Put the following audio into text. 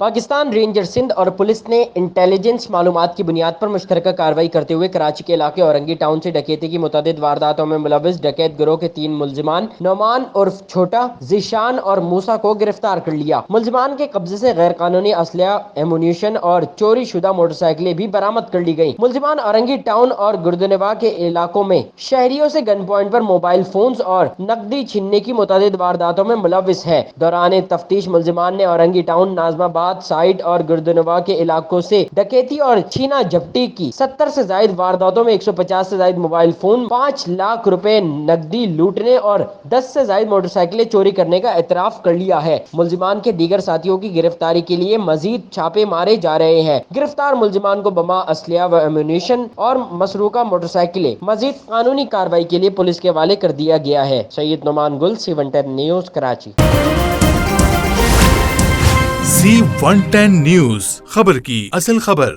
Pakistan ranger Sindh اور police نے intelligence معلومات کی بنیاد پر مشترکہ کارروائی کرتے ہوئے کراچی کے علاقے اورنگی ٹاؤن سے ڈکیتی کی متعدد وارداتوں میں ملوث ڈکیت گروہ کے 3 ملزمان نعمان عرف چھوٹا، ذیشان اور موسیٰ کو گرفتار کر لیا۔ ملزمان کے قبضے سے غیر قانونی اسلحہ، ایمونیشن اور چوری شدہ موٹر سائیکلیں بھی برآمد کر لی گئیں۔ ملزمان اورنگی ٹاؤن اور گردنوا کے علاقوں میں شہریوں سے گن پوائنٹ پر موبائل فونز اور نقدی چھیننے کی متعدد وارداتوں میں ملوث ہیں۔ دوران تفتیش ملزمان نے اورنگی ٹاؤن، ناظم آباد سائٹ اور گردنوا کے علاقوں سے ڈکیتی اور چھینا جھپٹی کی 70 سے زائد وارداتوں میں 150 سے زائد موبائل فون، 5 لاکھ روپے نقدی لوٹنے اور 10 سے زائد موٹر سائیکلیں چوری کرنے کا اعتراف کر لیا ہے۔ ملزمان کے دیگر ساتھیوں کی گرفتاری کے لیے مزید چھاپے مارے جا رہے ہیں۔ گرفتار ملزمان کو بما، اسلحہ و ایمونیشن اور مسروقہ موٹر سائیکلیں مزید قانونی کارروائی کے لیے پولیس کے حوالے کر دیا گیا ہے۔ سید نعمان گل، C110 news, Karachi. C110 news, خبر کی اصل خبر۔